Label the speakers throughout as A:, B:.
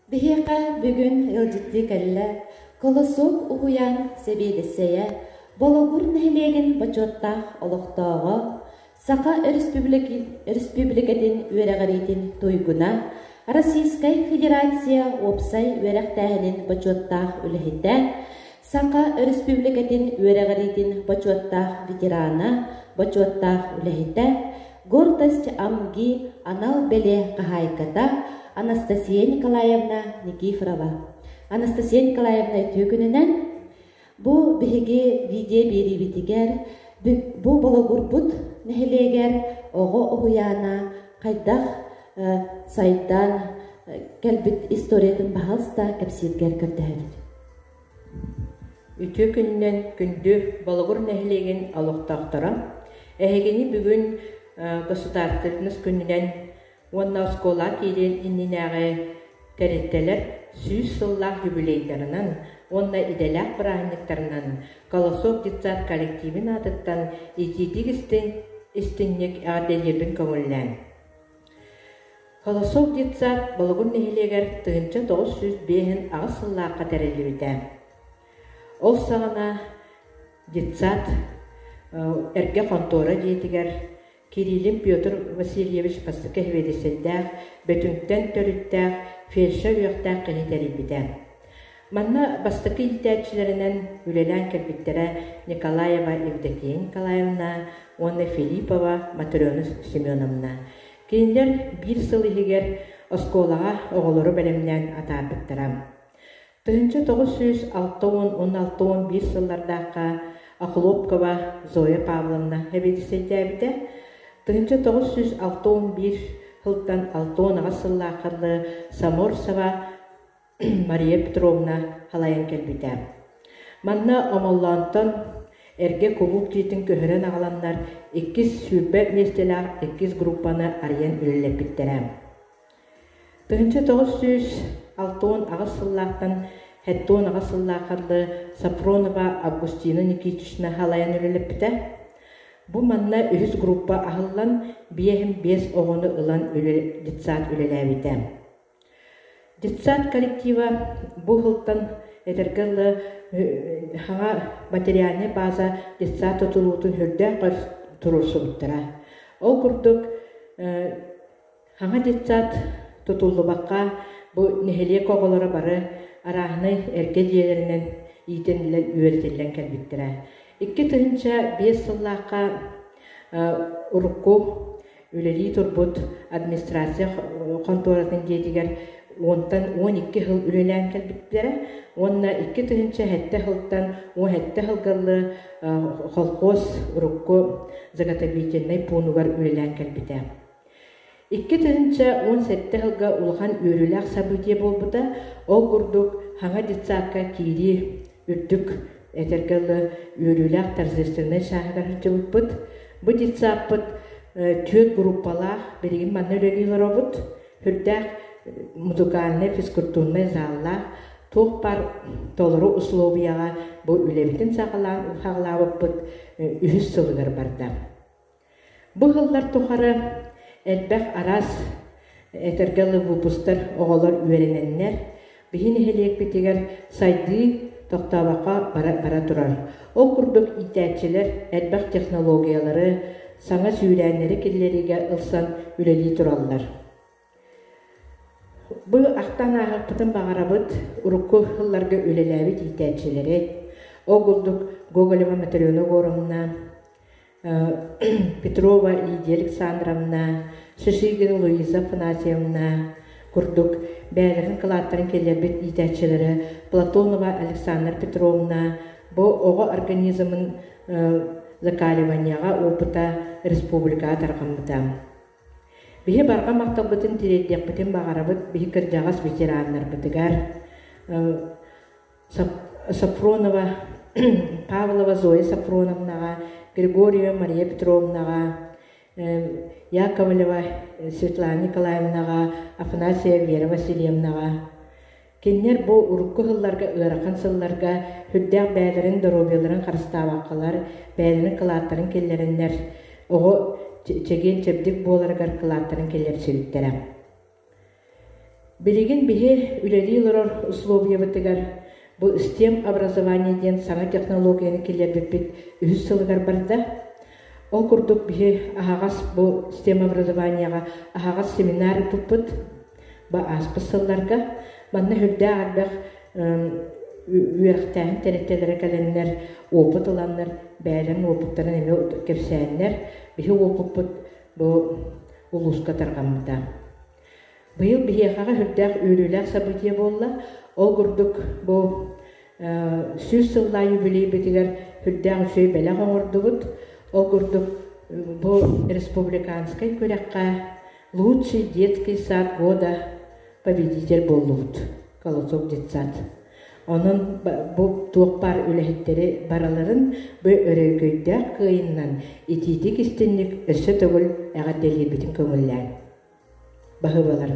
A: Бихиqa бүгін ылжытты кәлі, колосок уғуян себедесeye, бологур нәхлеген бачоттақ олықтағы, Сақа республикатын өрәғаретін тойгуна, Российскай Федерация опсай өрәқтәхінің бачоттақ үліхетті, Сақа республикатын өрәғаретін бачоттақ ветерана бачоттақ үліхетті, гордость амги анал беле қағайката Анастасия Николаевна Никифорова. Анастасия Николаевна төгінінен бұл бігі видео беребетігер, бұл бологурбут нәхелегер оғы оғуяна қайдақ сайттан кәлбіт историятын бағалста кәпсетгер көрдәді.
B: Үтө күннен күнді балығыр нәхелеген алықтақтыра. Әгені бүгін государственность күннен онна скола кейлен иннинәғі тәреттелер сүйіз сыллақ юбилейдерінен, онна иделәк бірағынықтарынан колосок детсат коллективін атыттан етедік істіннек әделердің көңіллән. Колосок детсат балығын нәхелегер тұғынча 905 ағы сыллаққа тәрелі Ол сағына детсат әрге контора жетігер Кириллин Петр Васильевич пастықы хеведесілдәк, бөтінктен төріттәк, фельша үйіқтәк қылетәрі Манна бастықы илтәтшілерінен үлелән кәлбеттері Николаева Евдокия Николаевна, Онна Филиппова, Матрена Семеновна. Кейінлер бір сыл егер осколаға оғылыры бәлемнен атарбыттырам. 1906-16-11 сыллардаққа Ахлопкова Зоя Павловна хеведесілдәбіді, 1906-11 хылтан 6 сыллақырлы Саморсова Мария Петровна халайын кәлбіді. Манна омоллантан әрге көбік дейтін көхірін ағаланлар 2 сүрбе местелер 2 группаны ариян үліліп біттірі. 1906 сыллақтан 10 сыллақырлы Сапронова Августина Никитична халайын үліліп біті. Бу манна 3 группа ағылан 5 оғыны ылан детсат үлеләбіді. Детсат коллектива бұл ғылттан әдіргілі хаңа материальный база детсат тұтылуытын хүрді тұрырсы бұттыра. Ол күрдік хаңа детсат тұтылды баққа бұл нехеле қоғылары бары арағыны әрге диелерінен итенілер үйертелен кәлбіттіра. 2-5 сыллаққа ұрыққу үлелі тұрбұт администрация конторатын дедігер 10-12 хыл үлелән кәлбіттері, онна 2-7 хылттан 17 хылғылы қолқос ұрыққу загатабетеннай пунуғар үлелән кәлбіті. 2-17 хылға ұлған өріләқ сабыдия болбыда, ол күрдік хаңа детсатқа кейді үрдік әтергілі өріләқ тарзестіріне шағыдар жүбіт. Бұ детсаппыт төт группалақ береген манны өрелілер обыт, хүрдәқ музыкальный физкультурный заллақ, тоқ бар толыру условияға бұл үлебетін сағылауып бұт үйіз сылығыр барды. Бұ ғылдар тұқары әлбәқ арас әтергілі бұпыстар оғалар үйерененлер, бейін әхелек бетегер сайды тоқтабаққа бара тұрар. Ол күрдік итәтшілер әлбәқ технологиялары, саңа сүйрәнлері келлеріге ылсан үлелі тұралар. Бұл ақтан ағықпытын бағарабыт ұрыққы ғылларға өлеләбіт итәтшілері. Ол күрдік Гоголева Матрена Горовна, Петрова Лидия Александровна, Шишигина Луиза Афанасьевна, күрдік бәлігін қылаттарын келербет итәтшілері Платонова Александра Петровна, бұл оғы организмын закаливанияға опыта республика тарғамыда. Бігі барға мақталбытын тиреддек бітін бағарабыт бігі кірдіғас ветеранлар бітігер. Сапронова Павлова Зоя Сапроновнаға, Григория Мария Петровнаға, Яковлева Светлана Николаевнаға, Афанасия Вера Васильевнаға. Кеннер бұл ұрыққы ғылларға ұйраққан сылларға хүддәқ бәлерін дұробелерін қарыстабаққалар, бәлерін қылаттарын келлерінлер, оғы чеген чебдік боларғар қылаттарын келлер сүріттері. Билигин биһи үлелиилорор условиябытыгар бу STEM образованиеден саңа технологияны килербиппит үһүс сылыгар барда. Ол курдук биһи аһагас бу STEM образованияга аһагас семинар туппут ба аспыс сылларга манна хүрдэ арбах үерхтәһин тәрәттәләре кәләннәр опыт аланнар бәйлән опыттарын эме кепсәннәр биһи опыт бу улуска таргамда. Быйыл биһиэхаға хүрдәк үйрүләк событие болла. Ол курдук бу сүз сылла юбилей битигер хүрдәк үшөй бәләк оңордубут. Ол курдук бу республиканскай көрәккә лучший детский сад года победитель боллубут. Колосов детсад. Onun bu туоппар үләһиттәре бараларын бу өрөйгөйдә кыйыннан ититик истинник өссө түгел әгәдәли битен көңеллән. Баһыбалар.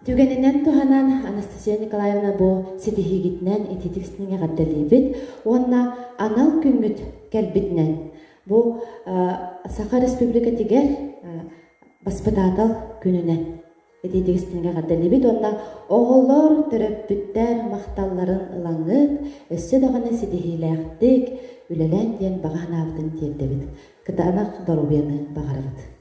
A: Түгененен туханан Анастасия Николаевна бу ситихигитнен ититикснеге гадделибит, онна анал күнгүт келбитнен. Бу Саха Республика тигер баспататал күнүнен ититикснеге гадделибит, онна оголлор төрөппүттер макталларын ылаңып, өссө даганы ситихилектик үлелен ден баганабытын тиердебит. Кытанак здоровьяны багарабыт.